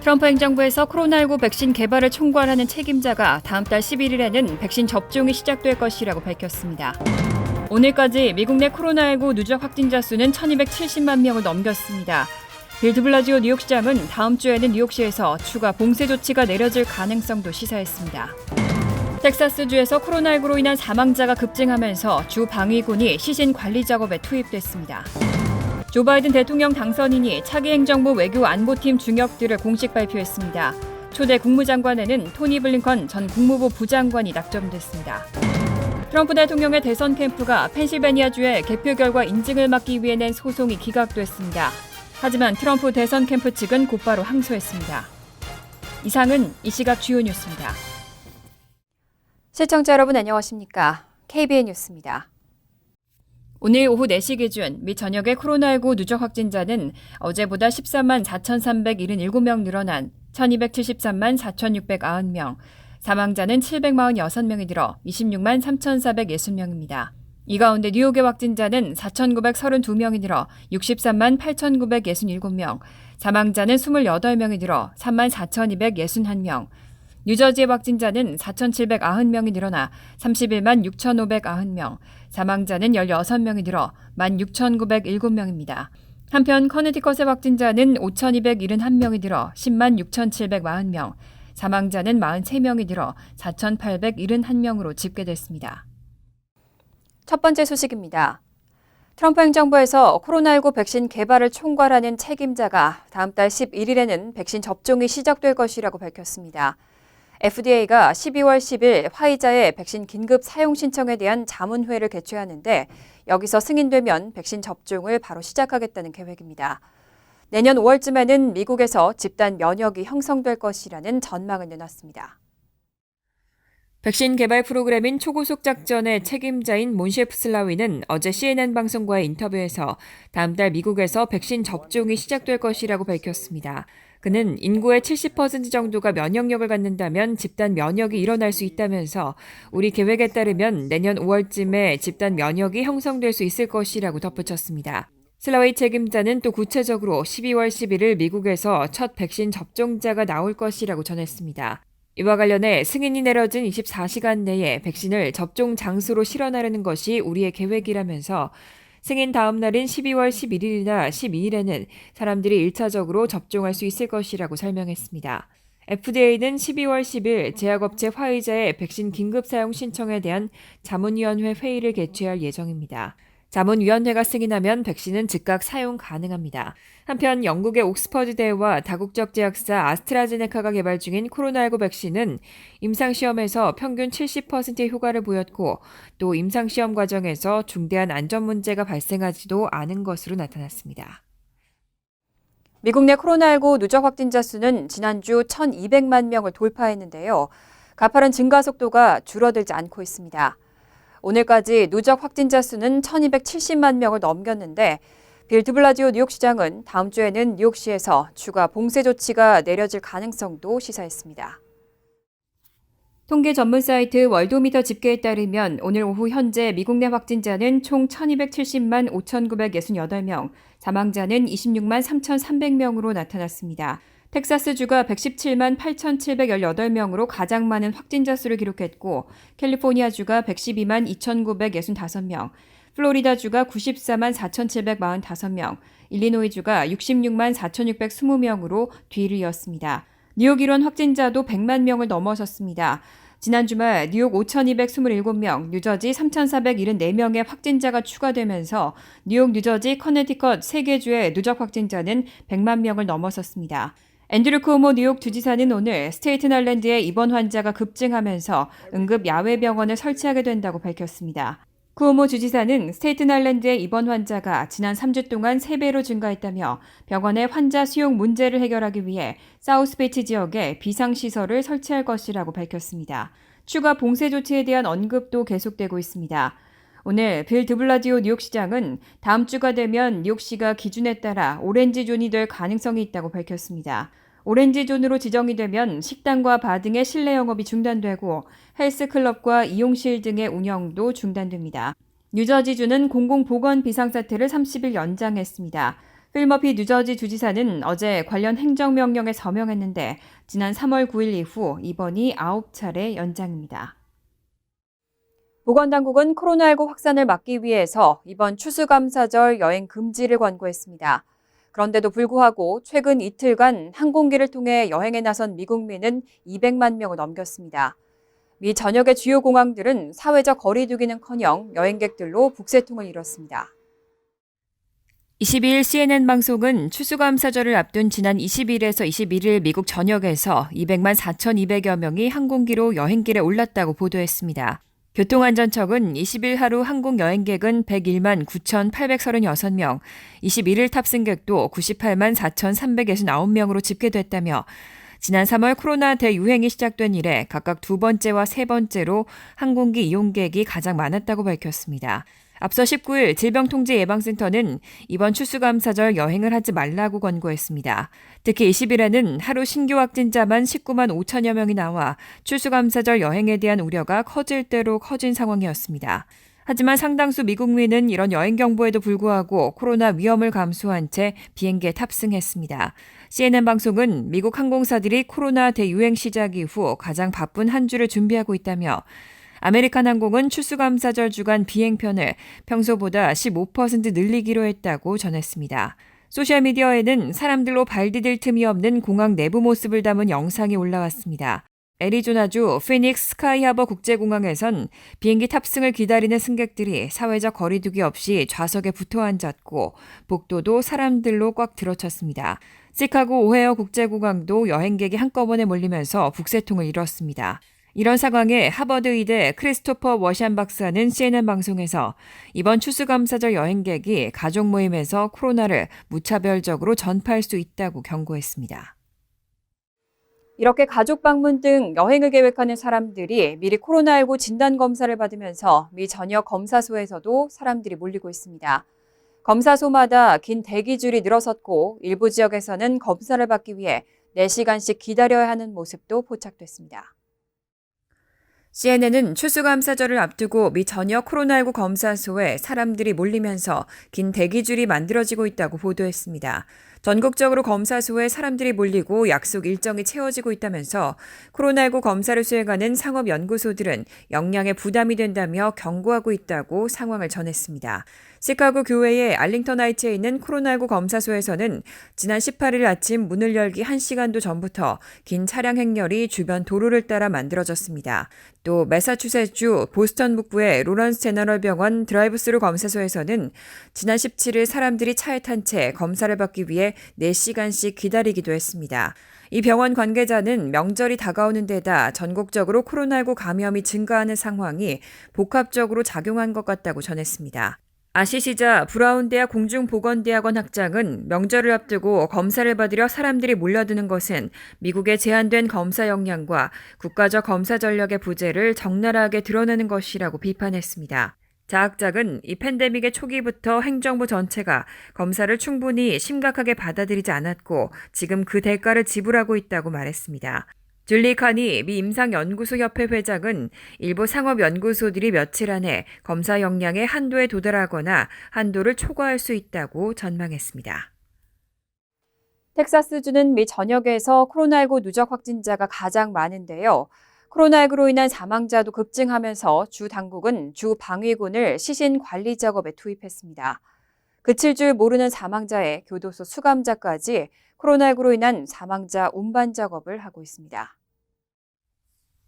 트럼프 행정부에서 코로나19 백신 개발을 총괄하는 책임자가 다음 달 11일에는 백신 접종이 시작될 것이라고 밝혔습니다. 오늘까지 미국 내 코로나19 누적 확진자 수는 1270만 명을 넘겼습니다. 빌 드블라지오 뉴욕시장은 다음 주에는 뉴욕시에서 추가 봉쇄 조치가 내려질 가능성도 시사했습니다. 텍사스주에서 코로나19로 인한 사망자가 급증하면서 주 방위군이 시신 관리 작업에 투입됐습니다. 조 바이든 대통령 당선인이 차기 행정부 외교 안보팀 중역들을 공식 발표했습니다. 초대 국무장관에는 토니 블링컨 전 국무부 부장관이 낙점됐습니다. 트럼프 대통령의 대선 캠프가 펜실베니아주의 개표 결과 인증을 막기 위해 낸 소송이 기각됐습니다. 하지만 트럼프 대선 캠프 측은 곧바로 항소했습니다. 이상은 이 시각 주요 뉴스입니다. 시청자 여러분 안녕하십니까? KBN 뉴스입니다. 오늘 오후 4시 기준 미 전역의 코로나19 누적 확진자는 어제보다 13만 4,377명 늘어난 1,273만 4,690명, 사망자는 746명이 늘어 26만 3,460명입니다. 이 가운데 뉴욕의 확진자는 4,932명이 늘어 63만 8,967명, 사망자는 28명이 늘어 3만 4,261명, 뉴저지의 확진자는 4,790명이 늘어나 31만 6,590명, 사망자는 16명이 늘어 16,907명입니다. 한편 커네티컷의 확진자는 5,271명이 늘어 10만 6,740명, 사망자는 43명이 늘어 4,871명으로 집계됐습니다. 첫 번째 소식입니다. 트럼프 행정부에서 코로나19 백신 개발을 총괄하는 책임자가 다음 달 11일에는 백신 접종이 시작될 것이라고 밝혔습니다. FDA가 12월 10일 화이자의 백신 긴급 사용 신청에 대한 자문회를 개최하는데 여기서 승인되면 백신 접종을 바로 시작하겠다는 계획입니다. 내년 5월쯤에는 미국에서 집단 면역이 형성될 것이라는 전망을 내놨습니다. 백신 개발 프로그램인 초고속 작전의 책임자인 몬셰프 슬라위는 어제 CNN 방송과의 인터뷰에서 다음 달 미국에서 백신 접종이 시작될 것이라고 밝혔습니다. 그는 인구의 70% 정도가 면역력을 갖는다면 집단 면역이 일어날 수 있다면서 우리 계획에 따르면 내년 5월쯤에 집단 면역이 형성될 수 있을 것이라고 덧붙였습니다. 슬라웨이 책임자는 또 구체적으로 12월 11일 미국에서 첫 백신 접종자가 나올 것이라고 전했습니다. 이와 관련해 승인이 내려진 24시간 내에 백신을 접종 장소로 실어나르는 것이 우리의 계획이라면서 승인 다음 날인 12월 11일이나 12일에는 사람들이 1차적으로 접종할 수 있을 것이라고 설명했습니다. FDA는 12월 10일 제약업체 화이자의 백신 긴급 사용 신청에 대한 자문위원회 회의를 개최할 예정입니다. 자문위원회가 승인하면 백신은 즉각 사용 가능합니다. 한편 영국의 옥스퍼드대와 다국적 제약사 아스트라제네카가 개발 중인 코로나19 백신은 임상시험에서 평균 70%의 효과를 보였고 또 임상시험 과정에서 중대한 안전 문제가 발생하지도 않은 것으로 나타났습니다. 미국 내 코로나19 누적 확진자 수는 지난주 1,200만 명을 돌파했는데요. 가파른 증가 속도가 줄어들지 않고 있습니다. 오늘까지 누적 확진자 수는 1,270만 명을 넘겼는데 빌 드블라지오 뉴욕시장은 다음 주에는 뉴욕시에서 추가 봉쇄 조치가 내려질 가능성도 시사했습니다. 통계 전문 사이트 월도미터 집계에 따르면 오늘 오후 현재 미국 내 확진자는 총 1,270만 5,968명, 사망자는 26만 3,300명으로 나타났습니다. 텍사스주가 117만 8,718명으로 가장 많은 확진자 수를 기록했고 캘리포니아주가 112만 2,965명, 플로리다주가 94만 4,745명, 일리노이주가 66만 4,620명으로 뒤를 이었습니다. 뉴욕 일원 확진자도 100만 명을 넘어섰습니다. 지난 주말 뉴욕 5,227명, 뉴저지 3,474명의 확진자가 추가되면서 뉴욕, 뉴저지, 커네티컷 3개 주의 누적 확진자는 100만 명을 넘어섰습니다. 앤드류 쿠오모 뉴욕 주지사는 오늘 스테이튼 아일랜드에 입원 환자가 급증하면서 응급 야외 병원을 설치하게 된다고 밝혔습니다. 쿠오모 주지사는 스테이튼 아일랜드의 입원 환자가 지난 3주 동안 3배로 증가했다며 병원의 환자 수용 문제를 해결하기 위해 사우스베이치 지역에 비상시설을 설치할 것이라고 밝혔습니다. 추가 봉쇄 조치에 대한 언급도 계속되고 있습니다. 오늘 빌 드블라지오 뉴욕시장은 다음 주가 되면 뉴욕시가 기준에 따라 오렌지 존이 될 가능성이 있다고 밝혔습니다. 오렌지 존으로 지정이 되면 식당과 바 등의 실내 영업이 중단되고 헬스클럽과 이용실 등의 운영도 중단됩니다. 뉴저지주는 공공보건 비상사태를 30일 연장했습니다. 필 머피 뉴저지 주지사는 어제 관련 행정명령에 서명했는데 지난 3월 9일 이후 이번이 9차례 연장입니다. 보건당국은 코로나19 확산을 막기 위해서 이번 추수감사절 여행 금지를 권고했습니다. 그런데도 불구하고 최근 이틀간 항공기를 통해 여행에 나선 미국민은 200만 명을 넘겼습니다. 미 전역의 주요 공항들은 사회적 거리 두기는커녕 여행객들로 북새통을 이뤘습니다. 22일 CNN 방송은 추수감사절을 앞둔 지난 20일에서 21일 미국 전역에서 200만 4,200여 명이 항공기로 여행길에 올랐다고 보도했습니다. 교통안전청은 20일 하루 항공 여행객은 101만 9,836명, 21일 탑승객도 98만 4,369명으로 집계됐다며 지난 3월 코로나 대유행이 시작된 이래 각각 두 번째와 세 번째로 항공기 이용객이 가장 많았다고 밝혔습니다. 앞서 19일 질병통제예방센터는 이번 추수감사절 여행을 하지 말라고 권고했습니다. 특히 20일에는 하루 신규 확진자만 19만 5천여 명이 나와 추수감사절 여행에 대한 우려가 커질 대로 커진 상황이었습니다. 하지만 상당수 미국민은 이런 여행 경보에도 불구하고 코로나 위험을 감수한 채 비행기에 탑승했습니다. CNN 방송은 미국 항공사들이 코로나 대유행 시작 이후 가장 바쁜 한 주를 준비하고 있다며 아메리칸 항공은 추수감사절 주간 비행편을 평소보다 15% 늘리기로 했다고 전했습니다. 소셜미디어에는 사람들로 발 디딜 틈이 없는 공항 내부 모습을 담은 영상이 올라왔습니다. 애리조나주 피닉스 스카이하버 국제공항에선 비행기 탑승을 기다리는 승객들이 사회적 거리두기 없이 좌석에 붙어 앉았고 복도도 사람들로 꽉 들어찼습니다. 시카고 오헤어 국제공항도 여행객이 한꺼번에 몰리면서 북새통을 이뤘습니다. 이런 상황에 하버드 의대 크리스토퍼 워샨 박사는 CNN 방송에서 이번 추수감사절 여행객이 가족 모임에서 코로나를 무차별적으로 전파할 수 있다고 경고했습니다. 이렇게 가족 방문 등 여행을 계획하는 사람들이 미리 코로나19 진단검사를 받으면서 미 전역 검사소에서도 사람들이 몰리고 있습니다. 검사소마다 긴 대기줄이 늘어섰고 일부 지역에서는 검사를 받기 위해 4시간씩 기다려야 하는 모습도 포착됐습니다. CNN은 추수감사절을 앞두고 미 전역 코로나19 검사소에 사람들이 몰리면서 긴 대기줄이 만들어지고 있다고 보도했습니다. 전국적으로 검사소에 사람들이 몰리고 약속 일정이 채워지고 있다면서 코로나19 검사를 수행하는 상업연구소들은 역량에 부담이 된다며 경고하고 있다고 상황을 전했습니다. 시카고 교외의 알링턴 하이츠에 있는 코로나19 검사소에서는 지난 18일 아침 문을 열기 1시간도 전부터 긴 차량 행렬이 주변 도로를 따라 만들어졌습니다. 또 매사추세츠 보스턴 북부의 로런스 제너럴 병원 드라이브스루 검사소에서는 지난 17일 사람들이 차에 탄 채 검사를 받기 위해 4시간씩 기다리기도 했습니다. 이 병원 관계자는 명절이 다가오는 데다 전국적으로 코로나19 감염이 증가하는 상황이 복합적으로 작용한 것 같다고 전했습니다. 아시시자 브라운대학 공중보건대학원 학장은 명절을 앞두고 검사를 받으려 사람들이 몰려드는 것은 미국의 제한된 검사 역량과 국가적 검사 전력의 부재를 적나라하게 드러내는 것이라고 비판했습니다. 자 학장은 이 팬데믹의 초기부터 행정부 전체가 검사를 충분히 심각하게 받아들이지 않았고 지금 그 대가를 지불하고 있다고 말했습니다. 줄리 카니 미 임상연구소 협회 회장은 일부 상업연구소들이 며칠 안에 검사 역량의 한도에 도달하거나 한도를 초과할 수 있다고 전망했습니다. 텍사스주는 미 전역에서 코로나19 누적 확진자가 가장 많은데요. 코로나19로 인한 사망자도 급증하면서 주 당국은 주 방위군을 시신 관리 작업에 투입했습니다. 그칠 줄 모르는 사망자에 교도소 수감자까지 코로나19로 인한 사망자 운반 작업을 하고 있습니다.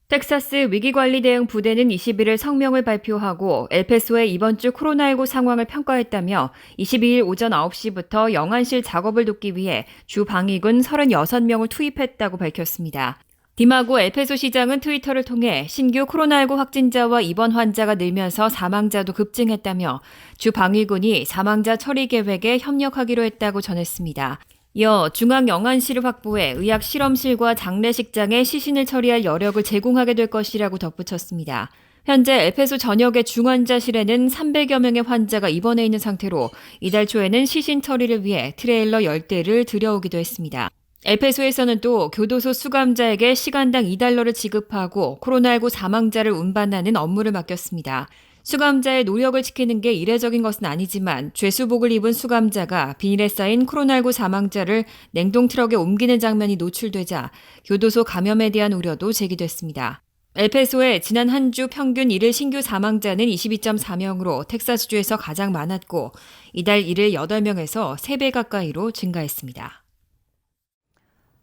텍사스 위기관리 대응 부대는 21일 성명을 발표하고 엘패소의 이번 주 코로나19 상황을 평가했다며 22일 오전 9시부터 영안실 작업을 돕기 위해 주 방위군 36명을 투입했다고 밝혔습니다. 디마고 엘패소 시장은 트위터를 통해 신규 코로나19 확진자와 입원 환자가 늘면서 사망자도 급증했다며 주 방위군이 사망자 처리 계획에 협력하기로 했다고 전했습니다. 이어 중앙영안실을 확보해 의학실험실과 장례식장에 시신을 처리할 여력을 제공하게 될 것이라고 덧붙였습니다. 현재 엘패소 전역의 중환자실에는 300여 명의 환자가 입원해 있는 상태로 이달 초에는 시신 처리를 위해 트레일러 10대를 들여오기도 했습니다. 엘패소에서는 또 교도소 수감자에게 시간당 $2를 지급하고 코로나19 사망자를 운반하는 업무를 맡겼습니다. 수감자의 노력을 지키는 게 이례적인 것은 아니지만 죄수복을 입은 수감자가 비닐에 쌓인 코로나19 사망자를 냉동 트럭에 옮기는 장면이 노출되자 교도소 감염에 대한 우려도 제기됐습니다. 엘페소의 지난 한 주 평균 일일 신규 사망자는 22.4명으로 텍사스주에서 가장 많았고 이달 1일 8명에서 3배 가까이로 증가했습니다.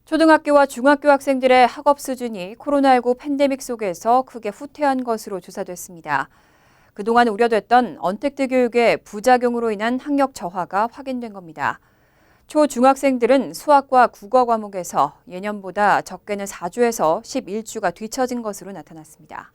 초등학교와 중학교 학생들의 학업 수준이 코로나19 팬데믹 속에서 크게 후퇴한 것으로 조사됐습니다. 그동안 우려됐던 언택트 교육의 부작용으로 인한 학력 저하가 확인된 겁니다. 초중학생들은 수학과 국어 과목에서 예년보다 적게는 4주에서 11주가 뒤처진 것으로 나타났습니다.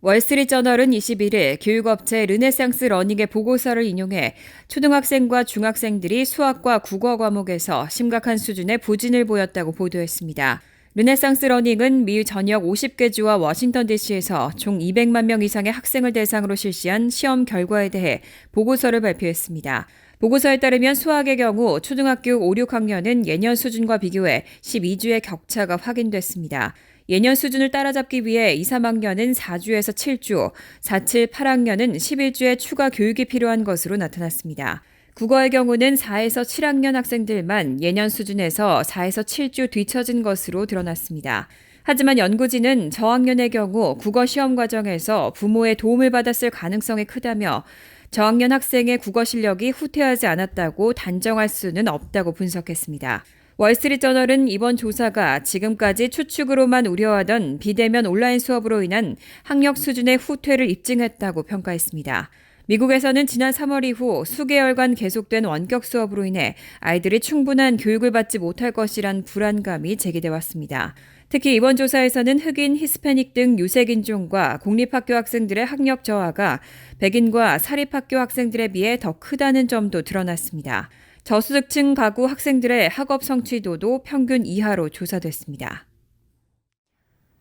월스트리트저널은 21일 교육업체 르네상스 러닝의 보고서를 인용해 초등학생과 중학생들이 수학과 국어 과목에서 심각한 수준의 부진을 보였다고 보도했습니다. 르네상스 러닝은 미 전역 50개 주와 워싱턴 DC에서 총 200만 명 이상의 학생을 대상으로 실시한 시험 결과에 대해 보고서를 발표했습니다. 보고서에 따르면 수학의 경우 초등학교 5, 6학년은 예년 수준과 비교해 12주의 격차가 확인됐습니다. 예년 수준을 따라잡기 위해 2, 3학년은 4주에서 7주, 4, 7, 8학년은 11주의 추가 교육이 필요한 것으로 나타났습니다. 국어의 경우는 4에서 7학년 학생들만 예년 수준에서 4에서 7주 뒤처진 것으로 드러났습니다. 하지만 연구진은 저학년의 경우 국어 시험 과정에서 부모의 도움을 받았을 가능성이 크다며 저학년 학생의 국어 실력이 후퇴하지 않았다고 단정할 수는 없다고 분석했습니다. 월스트리트저널은 이번 조사가 지금까지 추측으로만 우려하던 비대면 온라인 수업으로 인한 학력 수준의 후퇴를 입증했다고 평가했습니다. 미국에서는 지난 3월 이후 수개월간 계속된 원격 수업으로 인해 아이들이 충분한 교육을 받지 못할 것이란 불안감이 제기돼 왔습니다. 특히 이번 조사에서는 흑인, 히스패닉 등 유색인종과 공립학교 학생들의 학력 저하가 백인과 사립학교 학생들에 비해 더 크다는 점도 드러났습니다. 저소득층 가구 학생들의 학업 성취도도 평균 이하로 조사됐습니다.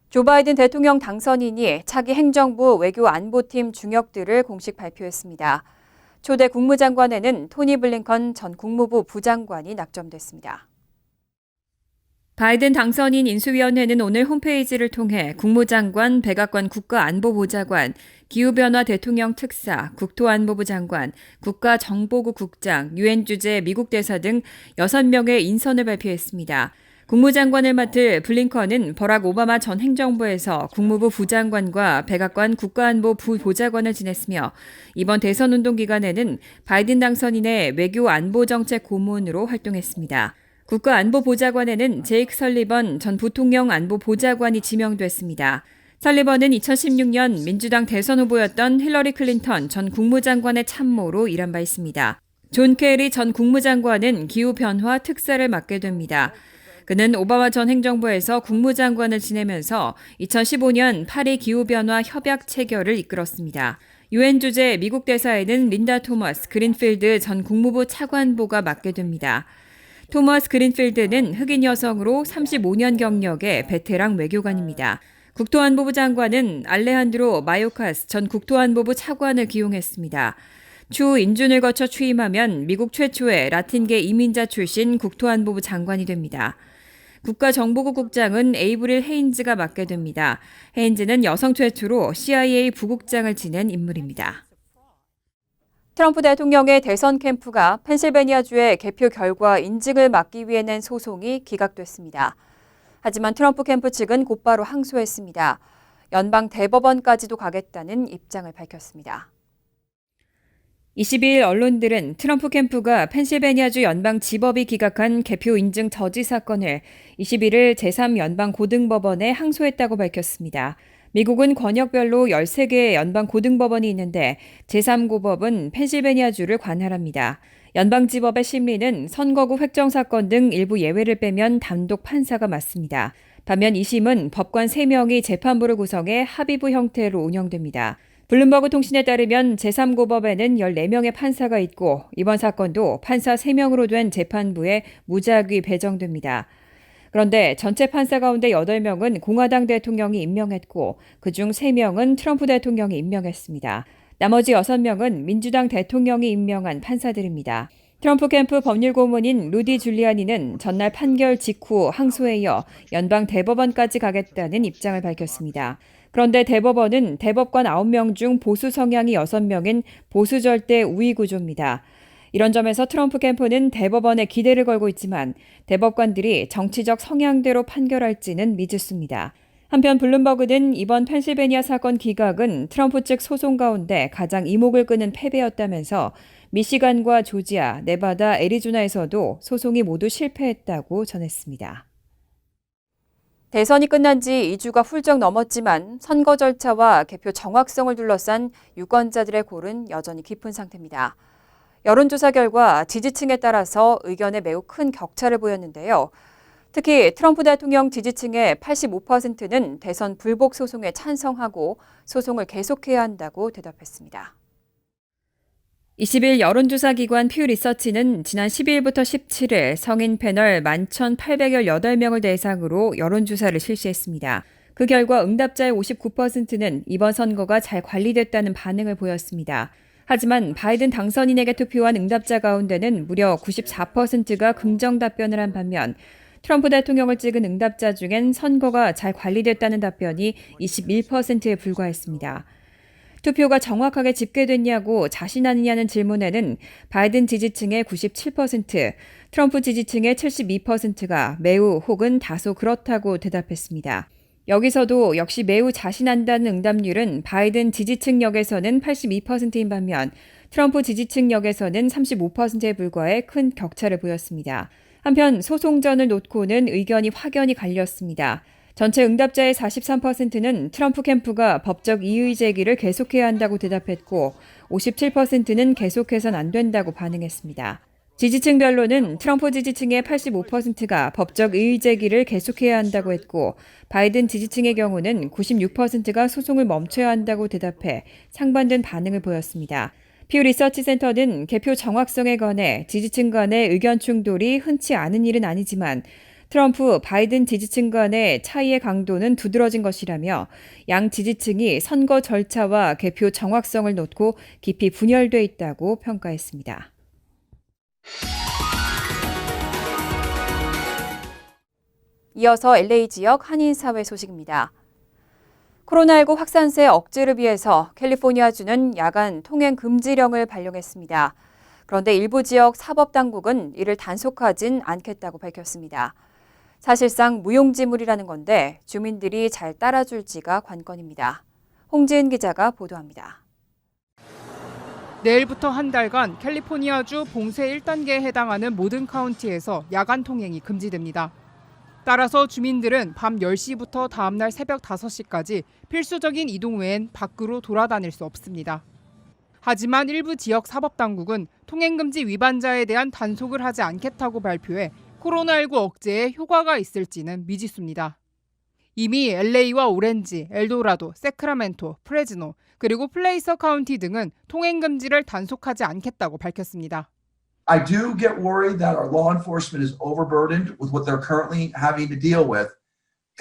조 바이든 대통령 당선인이 차기 행정부 외교안보팀 중역들을 공식 발표했습니다. 초대 국무장관에는 토니 블링컨 전 국무부 부장관이 낙점됐습니다. 바이든 당선인 인수위원회는 오늘 홈페이지를 통해 국무장관, 백악관 국가안보보좌관, 기후변화 대통령 특사, 국토안보부 장관, 국가정보국 국장, 유엔 주재 미국 대사 등 6명의 인선을 발표했습니다. 국무장관을 맡을 블링컨은 버락 오바마 전 행정부에서 국무부 부장관과 백악관 국가안보 부보좌관을 지냈으며 이번 대선 운동 기간에는 바이든 당선인의 외교안보정책 고문으로 활동했습니다. 국가안보보좌관에는 제이크 설리번 전 부통령 안보보좌관이 지명됐습니다. 설리번은 2016년 민주당 대선 후보였던 힐러리 클린턴 전 국무장관의 참모로 일한 바 있습니다. 존 케리 전 국무장관은 기후변화 특사를 맡게 됩니다. 그는 오바마 전 행정부에서 국무장관을 지내면서 2015년 파리 기후변화 협약 체결을 이끌었습니다. 유엔 주재 미국 대사에는 린다 토머스 그린필드 전 국무부 차관보가 맡게 됩니다. 토머스 그린필드는 흑인 여성으로 35년 경력의 베테랑 외교관입니다. 국토안보부 장관은 알레한드로 마요카스 전 국토안보부 차관을 기용했습니다. 추후 인준을 거쳐 취임하면 미국 최초의 라틴계 이민자 출신 국토안보부 장관이 됩니다. 국가정보국 국장은 에이브릴 헤인즈가 맡게 됩니다. 헤인즈는 여성 최초로 CIA 부국장을 지낸 인물입니다. 트럼프 대통령의 대선 캠프가 펜실베니아주의 개표 결과 인증을 막기 위해 낸 소송이 기각됐습니다. 하지만 트럼프 캠프 측은 곧바로 항소했습니다. 연방 대법원까지도 가겠다는 입장을 밝혔습니다. 22일 언론들은 트럼프 캠프가 펜실베니아주 연방지법이 기각한 개표 인증 저지 사건을 21일 제3연방고등법원에 항소했다고 밝혔습니다. 미국은 권역별로 13개의 연방고등법원이 있는데 제3고법은 펜실베니아주를 관할합니다. 연방지법의 심리는 선거구 획정 사건 등 일부 예외를 빼면 단독 판사가 맡습니다. 반면 2심은 법관 3명이 재판부를 구성해 합의부 형태로 운영됩니다. 블룸버그 통신에 따르면 제3고법에는 14명의 판사가 있고 이번 사건도 판사 3명으로 된 재판부에 무작위 배정됩니다. 그런데 전체 판사 가운데 8명은 공화당 대통령이 임명했고 그중 3명은 트럼프 대통령이 임명했습니다. 나머지 6명은 민주당 대통령이 임명한 판사들입니다. 트럼프 캠프 법률고문인 루디 줄리아니는 전날 판결 직후 항소에 이어 연방 대법원까지 가겠다는 입장을 밝혔습니다. 그런데 대법원은 대법관 9명 중 보수 성향이 6명인 보수 절대 우위 구조입니다. 이런 점에서 트럼프 캠프는 대법원에 기대를 걸고 있지만 대법관들이 정치적 성향대로 판결할지는 미지수입니다. 한편 블룸버그는 이번 펜실베니아 사건 기각은 트럼프 측 소송 가운데 가장 이목을 끄는 패배였다면서 미시간과 조지아, 네바다, 애리조나에서도 소송이 모두 실패했다고 전했습니다. 대선이 끝난 지 2주가 훌쩍 넘었지만 선거 절차와 개표 정확성을 둘러싼 유권자들의 골은 여전히 깊은 상태입니다. 여론조사 결과 지지층에 따라서 의견에 매우 큰 격차를 보였는데요. 특히 트럼프 대통령 지지층의 85%는 대선 불복 소송에 찬성하고 소송을 계속해야 한다고 대답했습니다. 20일 여론조사 기관 퓨 리서치는 지난 12일부터 17일 성인 패널 11,818명을 대상으로 여론조사를 실시했습니다. 그 결과 응답자의 59%는 이번 선거가 잘 관리됐다는 반응을 보였습니다. 하지만 바이든 당선인에게 투표한 응답자 가운데는 무려 94%가 긍정 답변을 한 반면 트럼프 대통령을 찍은 응답자 중엔 선거가 잘 관리됐다는 답변이 21%에 불과했습니다. 투표가 정확하게 집계됐냐고 자신하느냐는 질문에는 바이든 지지층의 97%, 트럼프 지지층의 72%가 매우 혹은 다소 그렇다고 대답했습니다. 여기서도 역시 매우 자신한다는 응답률은 바이든 지지층 역에서는 82%인 반면 트럼프 지지층 역에서는 35%에 불과해 큰 격차를 보였습니다. 한편 소송전을 놓고는 의견이 확연히 갈렸습니다. 전체 응답자의 43%는 트럼프 캠프가 법적 이의 제기를 계속해야 한다고 대답했고 57%는 계속해선 안 된다고 반응했습니다. 지지층별로는 트럼프 지지층의 85%가 법적 이의 제기를 계속해야 한다고 했고 바이든 지지층의 경우는 96%가 소송을 멈춰야 한다고 대답해 상반된 반응을 보였습니다. 퓨 리서치 센터는 개표 정확성에 관해 지지층 간의 의견 충돌이 흔치 않은 일은 아니지만 트럼프, 바이든 지지층 간의 차이의 강도는 두드러진 것이라며 양 지지층이 선거 절차와 개표 정확성을 놓고 깊이 분열돼 있다고 평가했습니다. 이어서 LA 지역 한인사회 소식입니다. 코로나19 확산세 억제를 위해서 캘리포니아주는 야간 통행 금지령을 발령했습니다. 그런데 일부 지역 사법당국은 이를 단속하진 않겠다고 밝혔습니다. 사실상 무용지물이라는 건데 주민들이 잘 따라줄지가 관건입니다. 홍지은 기자가 보도합니다. 내일부터 한 달간 캘리포니아주 봉쇄 1단계에 해당하는 모든 카운티에서 야간 통행이 금지됩니다. 따라서 주민들은 밤 10시부터 다음날 새벽 5시까지 필수적인 이동 외엔 밖으로 돌아다닐 수 없습니다. 하지만 일부 지역 사법당국은 통행금지 위반자에 대한 단속을 하지 않겠다고 발표해 코로나19 억제에 효과가 있을지는 미지수입니다. 이미 LA와 오렌지, 엘도라도, 세크라멘토, 프레즈노, 그리고 플레이서 카운티 등은 통행금지를 단속하지 않겠다고 밝혔습니다. I do get worried that our law enforcement is overburdened with what they're currently having to deal with,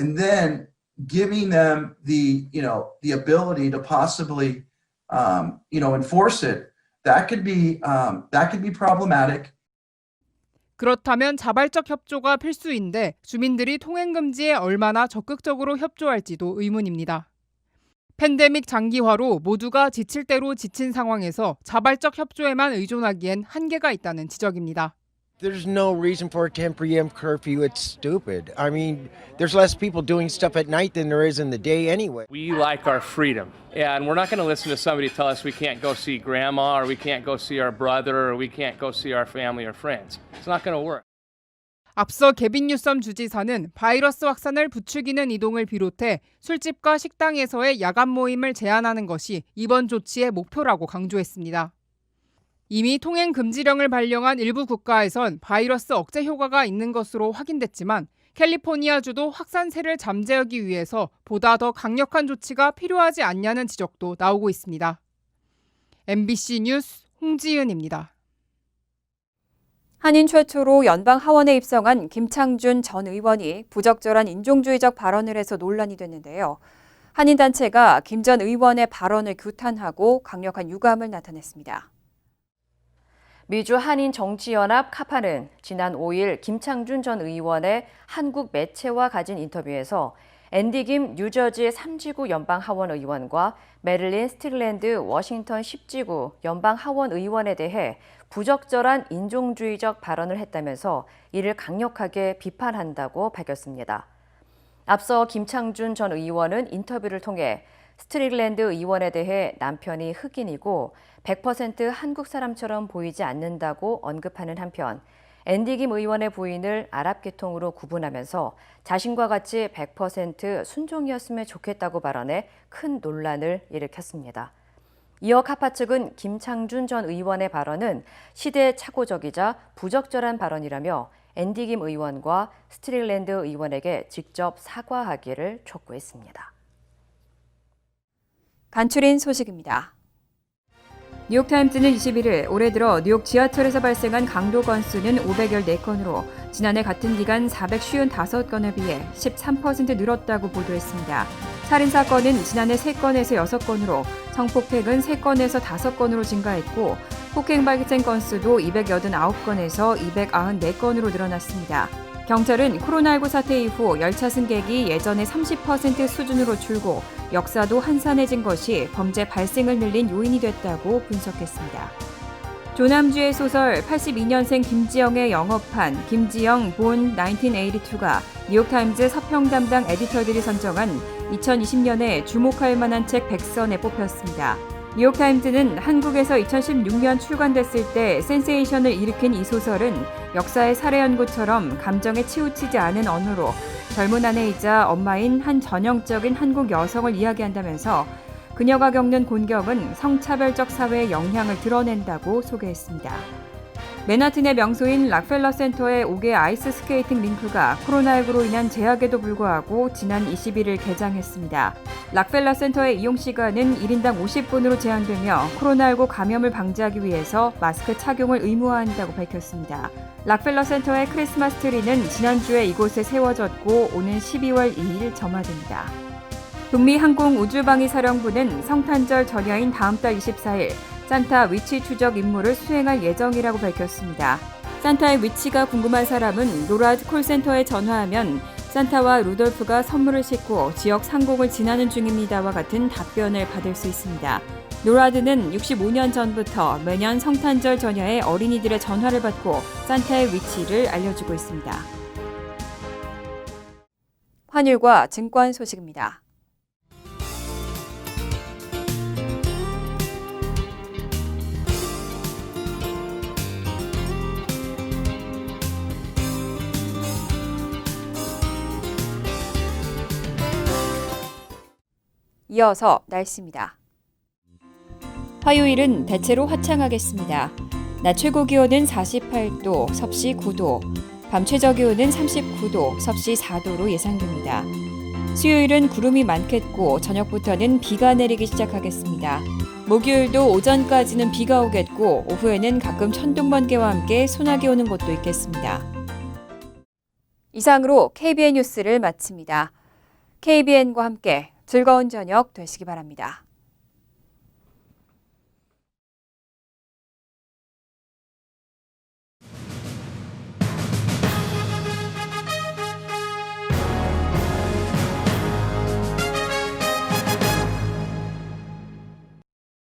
and then giving them the ability to possibly, enforce it. That could be problematic. 그렇다면 자발적 협조가 필수인데 주민들이 통행금지에 얼마나 적극적으로 협조할지도 의문입니다. 팬데믹 장기화로 모두가 지칠 대로 지친 상황에서 자발적 협조에만 의존하기엔 한계가 있다는 지적입니다. There's no reason for a 10 p.m. curfew. It's stupid. I mean, there's less people doing stuff at night than there is in the day anyway. We like our freedom, and we're not going to listen to somebody tell us we can't go see grandma or we can't go see our brother or we can't go see our family or friends. It's not going to work. 앞서 개빈 뉴섬 주지사는 바이러스 확산을 부추기는 이동을 비롯해 술집과 식당에서의 야간 모임을 제한하는 것이 이번 조치의 목표라고 강조했습니다. 이미 통행 금지령을 발령한 일부 국가에선 바이러스 억제 효과가 있는 것으로 확인됐지만 캘리포니아주도 확산세를 잠재우기 위해서 보다 더 강력한 조치가 필요하지 않냐는 지적도 나오고 있습니다. MBC 뉴스 홍지은입니다. 한인 최초로 연방 하원에 입성한 김창준 전 의원이 부적절한 인종주의적 발언을 해서 논란이 됐는데요. 한인단체가 김 전 의원의 발언을 규탄하고 강력한 유감을 나타냈습니다. 미주 한인정치연합 카파는 지난 5일 김창준 전 의원의 한국 매체와 가진 인터뷰에서 앤디 김 뉴저지 3지구 연방하원 의원과 메릴린 스틱랜드 워싱턴 10지구 연방하원 의원에 대해 부적절한 인종주의적 발언을 했다면서 이를 강력하게 비판한다고 밝혔습니다. 앞서 김창준 전 의원은 인터뷰를 통해 스트릭랜드 의원에 대해 남편이 흑인이고 100% 한국 사람처럼 보이지 않는다고 언급하는 한편 앤디 김 의원의 부인을 아랍 계통으로 구분하면서 자신과 같이 100% 순종이었으면 좋겠다고 발언해 큰 논란을 일으켰습니다. 이어 카파 측은 김창준 전 의원의 발언은 시대착오적이자 부적절한 발언이라며 앤디 김 의원과 스트릭랜드 의원에게 직접 사과하기를 촉구했습니다. 간추린 소식입니다. 뉴욕타임즈는 21일 올해 들어 뉴욕 지하철에서 발생한 강도 건수는 514건으로 지난해 같은 기간 455건에 비해 13% 늘었다고 보도했습니다. 살인사건은 지난해 3건에서 6건으로 성폭행은 3건에서 5건으로 증가했고 폭행 발생 건수도 289건에서 294건으로 늘어났습니다. 경찰은 코로나19 사태 이후 열차 승객이 예전의 30% 수준으로 줄고 역사도 한산해진 것이 범죄 발생을 늘린 요인이 됐다고 분석했습니다. 조남주의 소설 82년생 김지영의 영업판 김지영 본 1982가 뉴욕타임즈 서평 담당 에디터들이 선정한 2020년에 주목할 만한 책 100선에 뽑혔습니다. 뉴욕타임즈는 한국에서 2016년 출간됐을 때 센세이션을 일으킨 이 소설은 역사의 살해 연구처럼 감정에 치우치지 않은 언어로 젊은 아내이자 엄마인 한 전형적인 한국 여성을 이야기한다면서 그녀가 겪는 곤경은 성차별적 사회의 영향을 드러낸다고 소개했습니다. 맨하튼의 명소인 락펠러 센터의 5개 아이스 스케이팅 링크가 코로나19로 인한 제약에도 불구하고 지난 21일 개장했습니다. 락펠러 센터의 이용 시간은 1인당 50분으로 제한되며 코로나19 감염을 방지하기 위해서 마스크 착용을 의무화한다고 밝혔습니다. 락펠러 센터의 크리스마스 트리는 지난주에 이곳에 세워졌고 오는 12월 2일 점화됩니다. 북미 항공우주방위사령부는 성탄절 전야인 다음 달 24일 산타 위치 추적 임무를 수행할 예정이라고 밝혔습니다. 산타의 위치가 궁금한 사람은 노라드 콜센터에 전화하면 산타와 루돌프가 선물을 싣고 지역 상공을 지나는 중입니다와 같은 답변을 받을 수 있습니다. 노라드는 65년 전부터 매년 성탄절 전야에 어린이들의 전화를 받고 산타의 위치를 알려주고 있습니다. 환율과 증권 소식입니다. 이어서 날씨입니다. 화요일은 대체로 화창하겠습니다. 낮 최고 기온은 48도, 섭씨 9도, 밤 최저 기온은 39도, 섭씨 4도로 예상됩니다. 수요일은 구름이 많겠고 저녁부터는 비가 내리기 시작하겠습니다. 목요일도 오전까지는 비가 오겠고 오후에는 가끔 천둥 번개와 함께 소나기 오는 곳도 있겠습니다. 이상으로 KBN 뉴스를 마칩니다. KBN과 함께 즐거운 저녁 되시기 바랍니다.